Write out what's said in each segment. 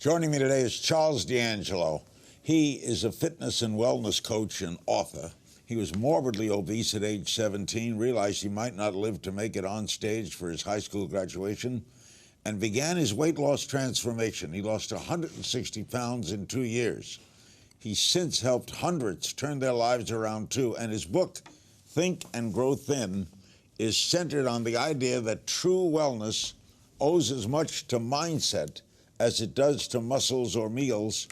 Joining me today is Charles D'Angelo. He is a fitness and wellness coach and author. He was morbidly obese at age 17, realized he might not live to make it on stage for his high school graduation, and began his weight loss transformation. He lost 160 pounds in 2 years. He's since helped hundreds turn their lives around too, and his book, Think and Grow Thin, is centered on the idea that true wellness owes as much to mindset as it does to muscles or meals.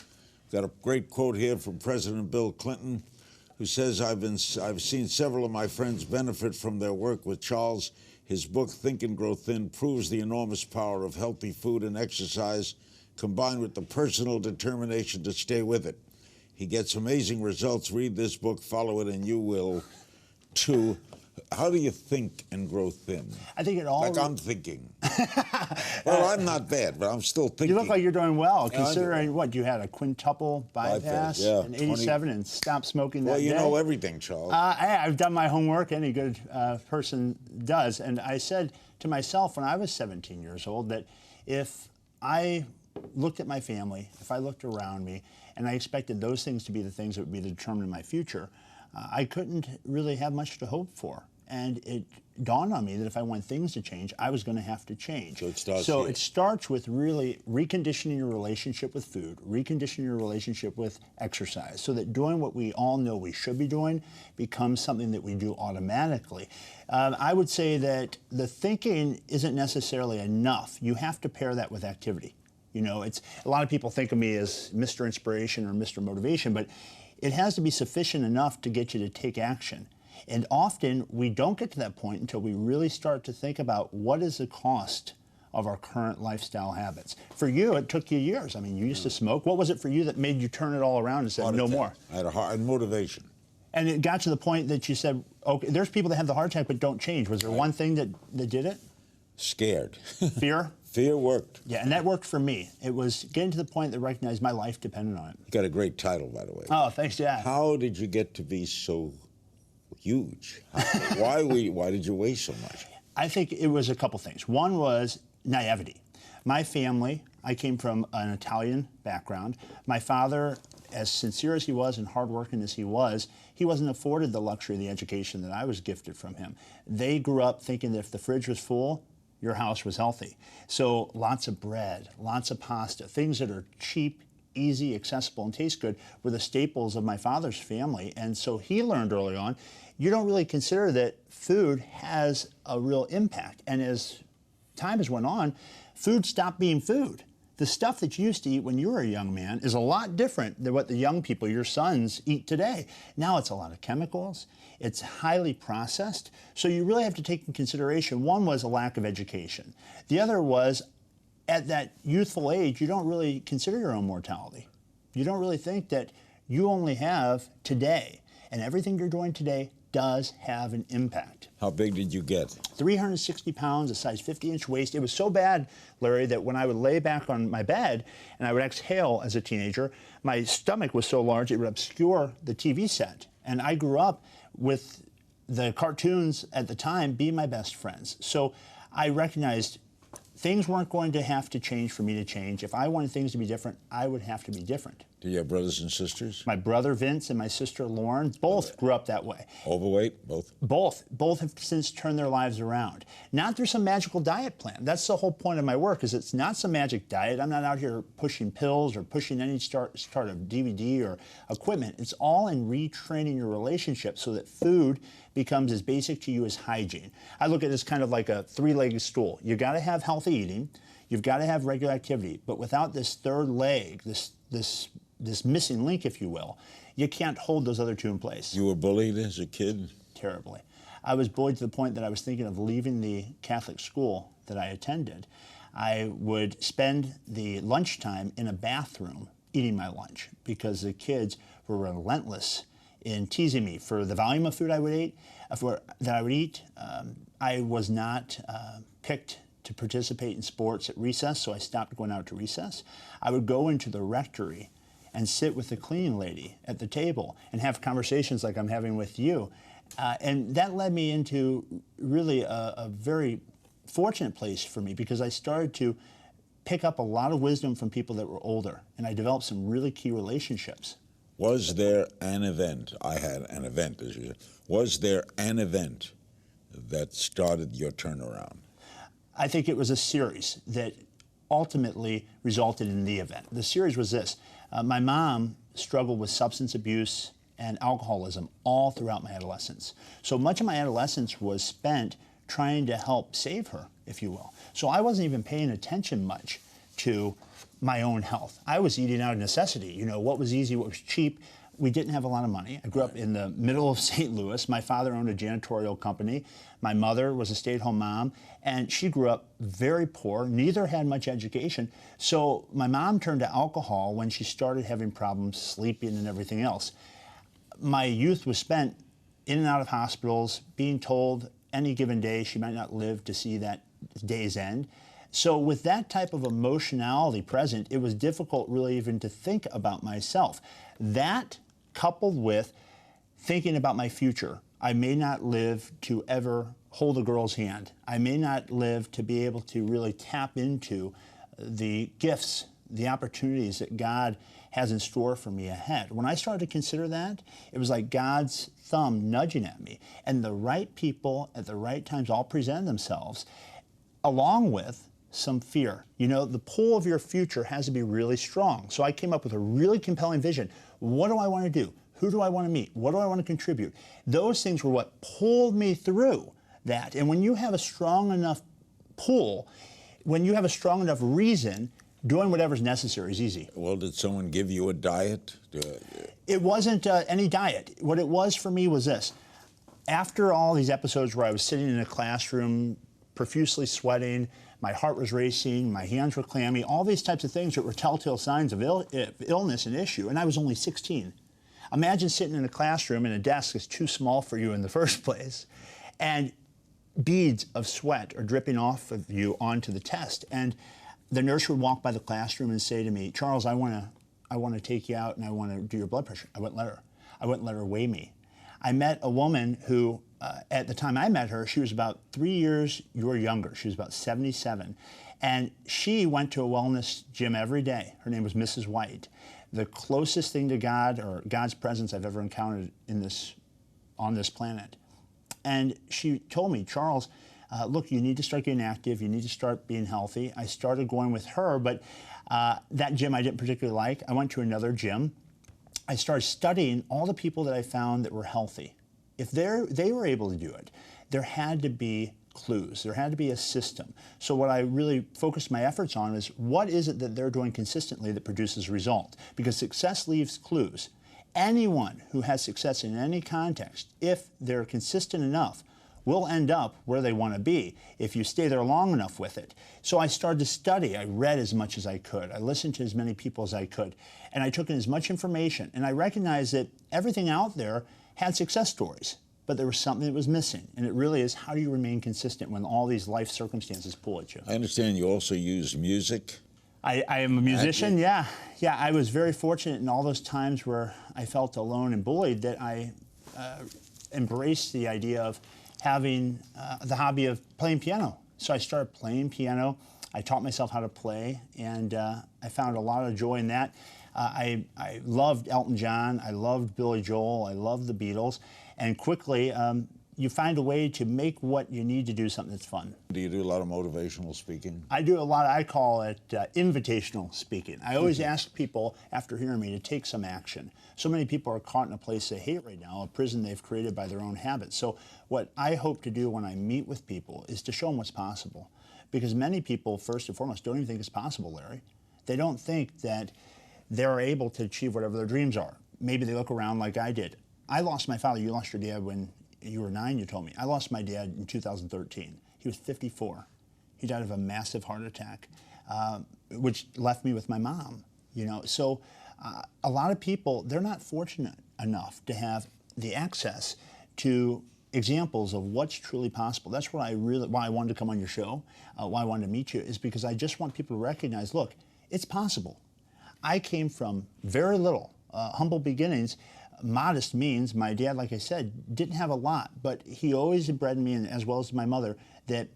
Got a great quote here from President Bill Clinton, who says, I've seen several of my friends benefit from their work with Charles. His book, Think and Grow Thin, proves the enormous power of healthy food and exercise combined with the personal determination to stay with it. He gets amazing results. Read this book, follow it, and you will too. How do you think and grow thin? I think it all... Like I'm thinking. Well, I'm not bad, but I'm still thinking. You look like you're doing well, considering what, you had a quintuple bypass in 87 and stopped smoking that day? Well, you know everything, Charles. I've done my homework, any good person does. And I said to myself when I was 17 years old that if I looked at my family, if I looked around me, and I expected those things to be the things that would be determined in my future, I couldn't really have much to hope for. And it dawned on me that if I want things to change, I was going to have to change. So it starts with really reconditioning your relationship with food, reconditioning your relationship with exercise, so that doing what we all know we should be doing becomes something that we do automatically. I would say that the thinking isn't necessarily enough. You have to pair that with activity. You know, it's a lot of people think of me as Mr. Inspiration or Mr. Motivation, but it has to be sufficient enough to get you to take action. And often we don't get to that point until we really start to think about what is the cost of our current lifestyle habits. For you, it took you years. I mean, you used to smoke. What was it for you that made you turn it all around and said, no more? I had a heart and motivation. And it got to the point that you said, okay, there's people that have the heart attack but don't change. Was there one thing that did it? Scared. Fear? Fear worked. Yeah, and that worked for me. It was getting to the point that recognized my life depended on it. You got a great title, by the way. Oh, thanks, Jack. How did you get to be so huge? Why did you weigh so much? I think it was a couple things. One was naivety. My family, I came from an Italian background. My father, as sincere as he was and hardworking as he wasn't afforded the luxury of the education that I was gifted from him. They grew up thinking that if the fridge was full, your house was healthy. So lots of bread, lots of pasta, things that are cheap, easy, accessible, and taste good were the staples of my father's family. And so he learned early on, you don't really consider that food has a real impact. And as time has went on, food stopped being food. The stuff that you used to eat when you were a young man is a lot different than what the young people, your sons, eat today. Now it's a lot of chemicals. It's highly processed. So you really have to take in consideration, one was a lack of education. The other was, at that youthful age, you don't really consider your own mortality. You don't really think that you only have today, and everything you're doing today does have an impact. How big did you get? 360 pounds, a size 50-inch waist. It was so bad, Larry, that when I would lay back on my bed and I would exhale as a teenager, my stomach was so large it would obscure the TV set. And I grew up with the cartoons at the time being my best friends. So I recognized things weren't going to have to change for me to change. If I wanted things to be different, I would have to be different. Do you have brothers and sisters? My brother Vince and my sister Lauren both grew up that way. Overweight, both? Both have since turned their lives around. Not through some magical diet plan. That's the whole point of my work, is it's not some magic diet. I'm not out here pushing pills or pushing any start of DVD or equipment. It's all in retraining your relationship so that food becomes as basic to you as hygiene. I look at it as kind of like a three-legged stool. You got to have healthy eating. You've got to have regular activity. But without this third leg, this missing link, if you will, you can't hold those other two in place. You were bullied as a kid? Terribly. I was bullied to the point that I was thinking of leaving the Catholic school that I attended. I would spend the lunchtime in a bathroom eating my lunch because the kids were relentless in teasing me for the volume of food I would eat. I was not picked to participate in sports at recess, so I stopped going out to recess. I would go into the rectory and sit with the cleaning lady at the table and have conversations like I'm having with you. And that led me into really a very fortunate place for me, because I started to pick up a lot of wisdom from people that were older, and I developed some really key relationships. Was there an event? I had an event, as you said. Was there an event that started your turnaround? I think it was a series that ultimately resulted in the event. The series was this. My mom struggled with substance abuse and alcoholism all throughout my adolescence. So much of my adolescence was spent trying to help save her, if you will. So I wasn't even paying attention much to my own health. I was eating out of necessity. You know, what was easy, what was cheap. We didn't have a lot of money. I grew up in the middle of St. Louis. My father owned a janitorial company. My mother was a stay-at-home mom, and she grew up very poor. Neither had much education. So my mom turned to alcohol when she started having problems sleeping and everything else. My youth was spent in and out of hospitals, being told any given day she might not live to see that day's end. So with that type of emotionality present, it was difficult really even to think about myself. That coupled with thinking about my future. I may not live to ever hold a girl's hand. I may not live to be able to really tap into the gifts, the opportunities that God has in store for me ahead. When I started to consider that, it was like God's thumb nudging at me. And the right people at the right times all presented themselves, along with some fear. You know, the pull of your future has to be really strong. So I came up with a really compelling vision. What do I want to do? Who do I want to meet? What do I want to contribute? Those things were what pulled me through that. And when you have a strong enough pull, when you have a strong enough reason, doing whatever's necessary is easy. Well, did someone give you a diet? It wasn't any diet. What it was for me was this. After all these episodes where I was sitting in a classroom, profusely sweating, my heart was racing, my hands were clammy, all these types of things that were telltale signs of illness and issue, and I was only 16. Imagine sitting in a classroom and a desk is too small for you in the first place, and beads of sweat are dripping off of you onto the test. And the nurse would walk by the classroom and say to me, Charles, I want to take you out and I want to do your blood pressure. I wouldn't let her. I wouldn't let her weigh me. I met a woman who, at the time I met her, she was about 3 years younger. She was about 77. And she went to a wellness gym every day. Her name was Mrs. White. The closest thing to God or God's presence I've ever encountered on this planet. And she told me, Charles, look, you need to start getting active. You need to start being healthy. I started going with her, but that gym I didn't particularly like. I went to another gym. I started studying all the people that I found that were healthy. If they were able to do it, there had to be clues. There had to be a system. So what I really focused my efforts on is what is it that they're doing consistently that produces result? Because success leaves clues. Anyone who has success in any context, if they're consistent enough, will end up where they want to be if you stay there long enough with it. So I started to study. I read as much as I could. I listened to as many people as I could. And I took in as much information. And I recognized that everything out there had success stories, but there was something that was missing. And it really is, how do you remain consistent when all these life circumstances pull at you? I understand you also use music. I am a musician, yeah. Yeah, I was very fortunate in all those times where I felt alone and bullied that I embraced the idea of having the hobby of playing piano. So I started playing piano. I taught myself how to play, and I found a lot of joy in that. I loved Elton John. I loved Billy Joel. I loved the Beatles. And quickly, you find a way to make what you need to do something that's fun. Do you do a lot of motivational speaking? I do a lot. I call it invitational speaking. I always ask people after hearing me to take some action. So many people are caught in a place they hate right now, a prison they've created by their own habits. So what I hope to do when I meet with people is to show them what's possible. Because many people, first and foremost, don't even think it's possible, Larry. They don't think that they're able to achieve whatever their dreams are. Maybe they look around like I did. I lost my father. You lost your dad when you were 9, you told me. I lost my dad in 2013. He was 54. He died of a massive heart attack, which left me with my mom. You know, so a lot of people, they're not fortunate enough to have the access to examples of what's truly possible. That's what why I wanted to come on your show, why I wanted to meet you, is because I just want people to recognize, look, it's possible. I came from very little, humble beginnings, modest means. My dad, like I said, didn't have a lot, but he always bred me, and as well as my mother, that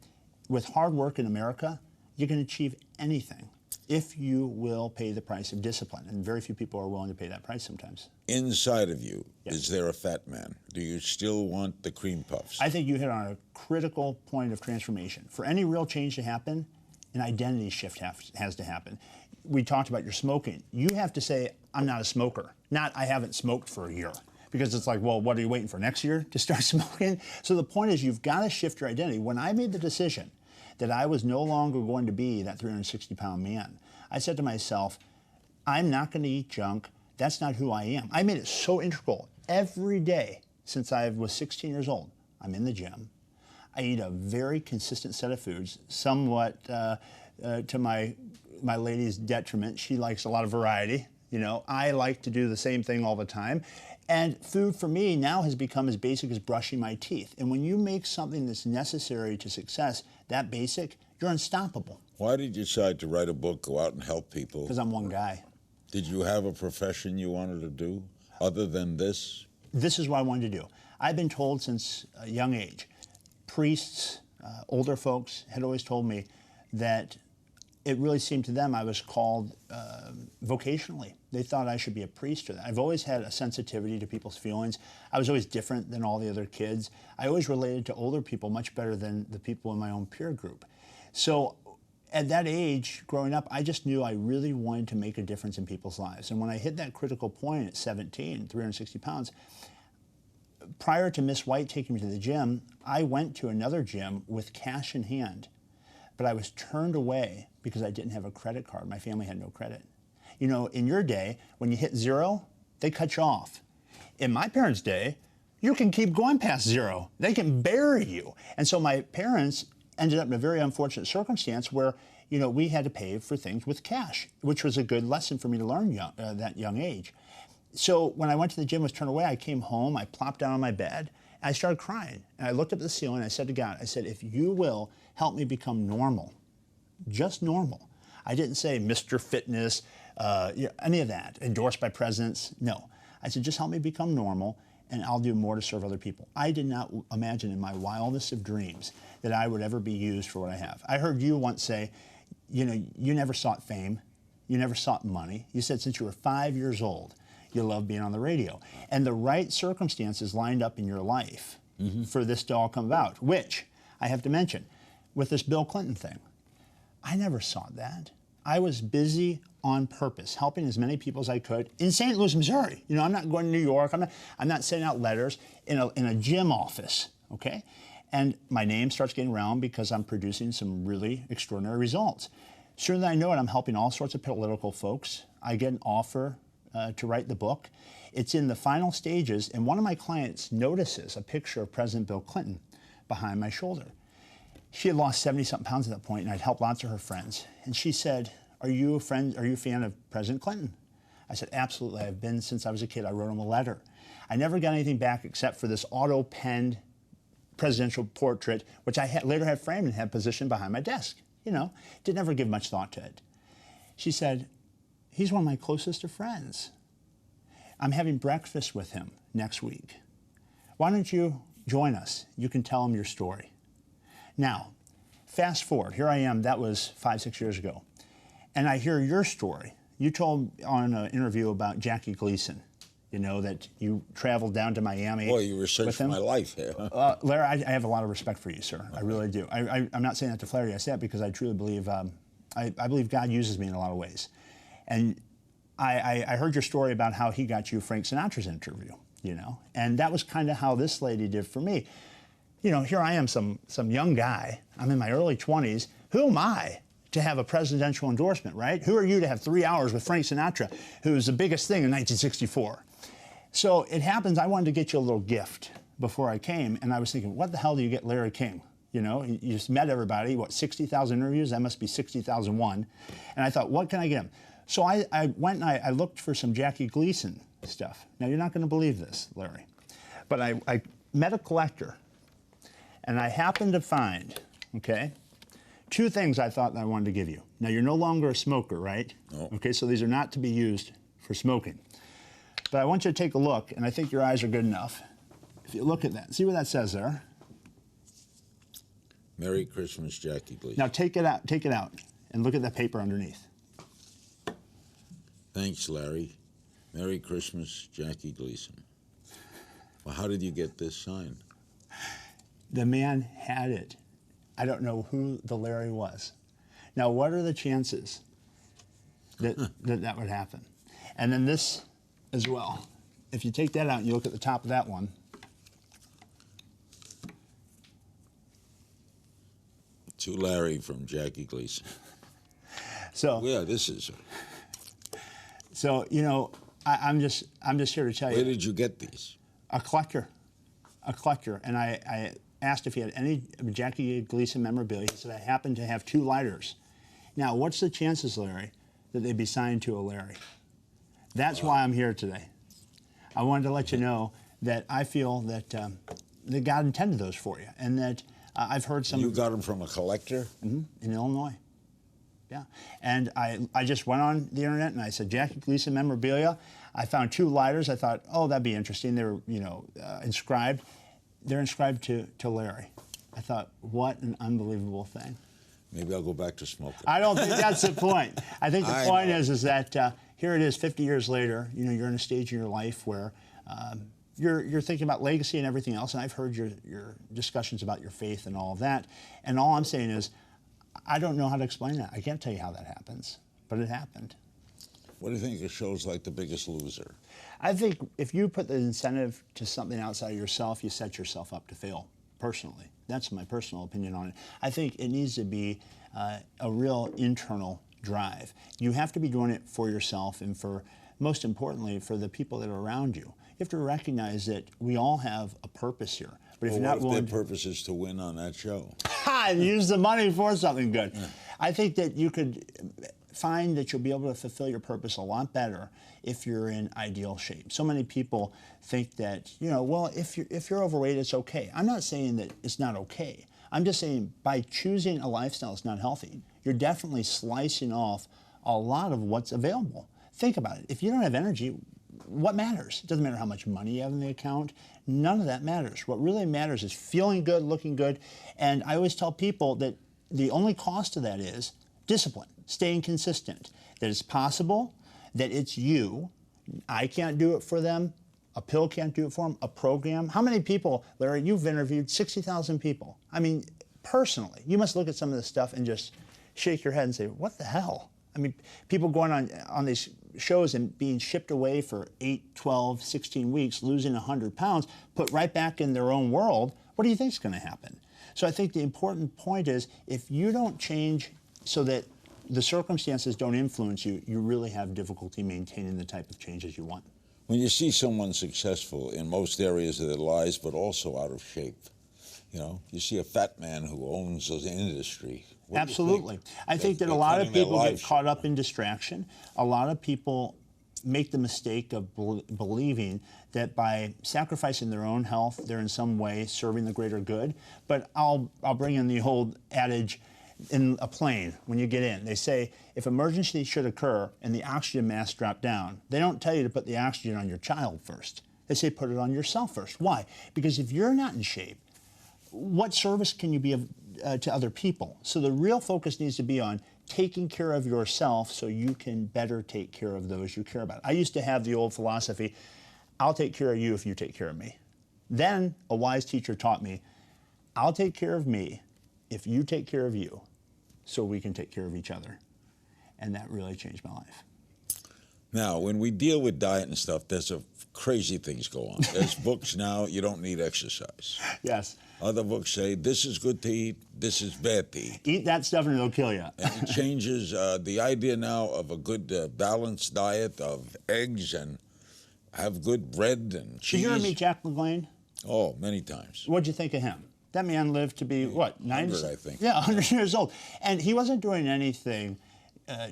with hard work in America, you can achieve anything. if you will pay the price of discipline. And very few people are willing to pay that price sometimes. Inside of you, Yes. is there a fat man? Do you still want the cream puffs? I think you hit on a critical point of transformation. For any real change to happen, an identity shift has to happen. We talked about your smoking. You have to say, I'm not a smoker. Not, I haven't smoked for a year. Because it's like, well, what are you waiting for, next year to start smoking? So the point is, you've got to shift your identity. When I made the decision that I was no longer going to be that 360-pound man, I said to myself, I'm not going to eat junk. That's not who I am. I made it so integral. Every day since I was 16 years old, I'm in the gym. I eat a very consistent set of foods, somewhat to my lady's detriment. She likes a lot of variety. You know, I like to do the same thing all the time. And food for me now has become as basic as brushing my teeth. And when you make something that's necessary to success that basic, you're unstoppable. Why did you decide to write a book, go out and help people? Because I'm one guy. Did you have a profession you wanted to do other than this? This is what I wanted to do. I've been told since a young age, priests, older folks had always told me that it really seemed to them I was called vocationally. They thought I should be a priest or that. I've always had a sensitivity to people's feelings. I was always different than all the other kids. I always related to older people much better than the people in my own peer group. So at that age, growing up, I just knew I really wanted to make a difference in people's lives. And when I hit that critical point at 17, 360 pounds, prior to Miss White taking me to the gym, I went to another gym with cash in hand, but I was turned away because I didn't have a credit card. My family had no credit. You know, in your day, when you hit zero, they cut you off. In my parents' day, you can keep going past zero. They can bury you. And so my parents ended up in a very unfortunate circumstance where, you know, we had to pay for things with cash, which was a good lesson for me to learn that young age. So when I went to the gym, was turned away, I came home, I plopped down on my bed, and I started crying. And I looked up at the ceiling, and I said to God, I said, if you will help me become normal, just normal. I didn't say Mr. Fitness, any of that, endorsed by presidents, no. I said, just help me become normal, and I'll do more to serve other people. I did not imagine in my wildest of dreams that I would ever be used for what I have. I heard you once say, you know, you never sought fame, you never sought money. You said since you were 5 years old, you love being on the radio. And the right circumstances lined up in your life for this to all come about, which I have to mention, with this Bill Clinton thing, I never sought that. I was busy on purpose, helping as many people as I could in St. Louis, Missouri. You know, I'm not going to New York. I'm not sending out letters in a gym office, okay? And my name starts getting around because I'm producing some really extraordinary results. Sooner than I know it, I'm helping all sorts of political folks. I get an offer to write the book. It's in the final stages, and one of my clients notices a picture of President Bill Clinton behind my shoulder. She had lost 70-something pounds at that point, and I'd helped lots of her friends. And she said, are you a fan of President Clinton? I said, absolutely. I've been since I was a kid. I wrote him a letter. I never got anything back except for this auto-penned presidential portrait, which I later had framed and had positioned behind my desk. You know, didn't ever give much thought to it. She said, he's one of my closest of friends. I'm having breakfast with him next week. Why don't you join us? You can tell him your story. Now, fast forward. Here I am. That was 5, 6 years ago. And I hear your story. You told on an interview about Jackie Gleason, you know, that you traveled down to Miami. Boy, you researched my life here. Larry, I have a lot of respect for you, sir. Okay. I really do. I'm not saying that to flatter you. I say that because I truly believe, I believe God uses me in a lot of ways. And I heard your story about how he got you Frank Sinatra's interview, you know, and that was kind of how this lady did for me. You know, here I am, some young guy. I'm in my early 20s. Who am I to have a presidential endorsement, right? Who are you to have 3 hours with Frank Sinatra, who was the biggest thing in 1964? So it happens, I wanted to get you a little gift before I came, and I was thinking, what the hell do you get Larry King? You know, you just met everybody, what, 60,000 interviews? That must be 60,001. And I thought, what can I get him? So I went and I looked for some Jackie Gleason stuff. Now, you're not going to believe this, Larry, but I met a collector, and I happened to find, okay, 2 things I thought that I wanted to give you. Now, you're no longer a smoker, right? No. Okay, so these are not to be used for smoking. But I want you to take a look, and I think your eyes are good enough. If you look at that, see what that says there? Merry Christmas, Jackie Gleason. Now take it out, and look at that paper underneath. Thanks, Larry. Merry Christmas, Jackie Gleason. Well, how did you get this sign? The man had it. I don't know who the Larry was. Now, what are the chances that that would happen? And then this as well. If you take that out and you look at the top of that one. To Larry from Jackie Gleason. So Yeah, this is. So you know, I'm just here to tell you. Where did you get these? A collector, and I asked if he had any Jackie Gleason memorabilia. He said I happen to have 2 lighters. Now, what's the chances, Larry, that they'd be signed to a Larry? That's why I'm here today. I wanted to let you know that I feel that that God intended those for you, and that I've heard some. You got them from a collector? In Illinois. Yeah, and I just went on the internet and I said Jackie Gleason memorabilia. I found 2 lighters. I thought, oh, that'd be interesting. They were, inscribed. They're inscribed to Larry. I thought, what an unbelievable thing. Maybe I'll go back to smoking. I don't think that's the point. I think the point is that here it is, 50 years later. You know, you're in a stage in your life where you're thinking about legacy and everything else. And I've heard your discussions about your faith and all of that. And all I'm saying is, I don't know how to explain that. I can't tell you how that happens, but it happened. What do you think of shows like The Biggest Loser? I think if you put the incentive to something outside of yourself, you set yourself up to fail, personally. That's my personal opinion on it. I think it needs to be a real internal drive. You have to be doing it for yourself and for, most importantly, for the people that are around you. You have to recognize that we all have a purpose here. But if you're not willing their purpose is to win on that show? And use the money for something good. Yeah. I think that you could find that you'll be able to fulfill your purpose a lot better if you're in ideal shape. So many people think that, well, if you're overweight, it's okay. I'm not saying that it's not okay. I'm just saying by choosing a lifestyle that's not healthy, you're definitely slicing off a lot of what's available. Think about it. If you don't have energy, what matters? It doesn't matter how much money you have in the account. None of that matters. What really matters is feeling good, looking good. And I always tell people that the only cost of that is discipline, staying consistent, that it's possible, that it's you. I can't do it for them. A pill can't do it for them. A program. How many people, Larry, you've interviewed 60,000 people. I mean, personally, you must look at some of this stuff and just shake your head and say, what the hell? I mean, people going on these shows and being shipped away for 8, 12, 16 weeks, losing 100 pounds, put right back in their own world. What do you think is going to happen? So I think the important point is if you don't change so that the circumstances don't influence you, you really have difficulty maintaining the type of changes you want. When you see someone successful in most areas of their lives, but also out of shape, you see a fat man who owns an industry. Absolutely. I think that a lot of people get caught up in distraction. A lot of people make the mistake of believing that by sacrificing their own health, they're in some way serving the greater good. But I'll bring in the old adage in a plane when you get in. They say if emergency should occur and the oxygen mask drop down, they don't tell you to put the oxygen on your child first. They say put it on yourself first. Why? Because if you're not in shape, what service can you be to other people? So the real focus needs to be on taking care of yourself so you can better take care of those you care about. I used to have the old philosophy, I'll take care of you if you take care of me. Then a wise teacher taught me, I'll take care of me if you take care of you so we can take care of each other. And that really changed my life. Now, when we deal with diet and stuff, there's crazy things go on. There's books now, you don't need exercise. Yes. Other books say, this is good to eat, this is bad to eat. Eat that stuff and it'll kill you. And it changes the idea now of a good balanced diet of eggs and have good bread and cheese. Did you ever meet Jack LaLanne? Oh, many times. What'd you think of him? That man lived to be, what, 90? 100, I think. Yeah, 100 years old. And he wasn't doing anything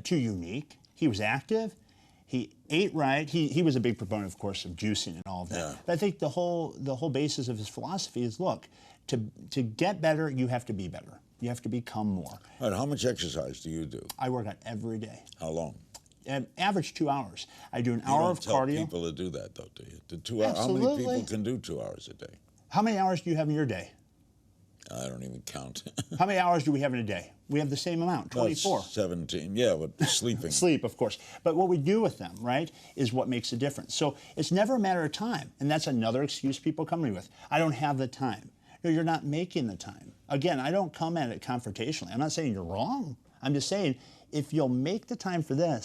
too unique. He was active. He ate right. He was a big proponent, of course, of juicing and all of that. Yeah. But I think the whole basis of his philosophy is, look, to get better, you have to be better. You have to become more. All right, how much exercise do you do? I work out every day. How long? Average 2 hours. I do an hour of cardio. You don't tell people to do that, though, do you? The 2 hours. Absolutely. How many people can do 2 hours a day? How many hours do you have in your day? I don't even count. How many hours do we have in a day? We have the same amount, Well, 24. 17, yeah, but sleeping. Sleep, of course. But what we do with them, right, is what makes a difference. So it's never a matter of time. And that's another excuse people come to me with. I don't have the time. No, you're not making the time. Again, I don't come at it confrontationally. I'm not saying you're wrong. I'm just saying if you'll make the time for this,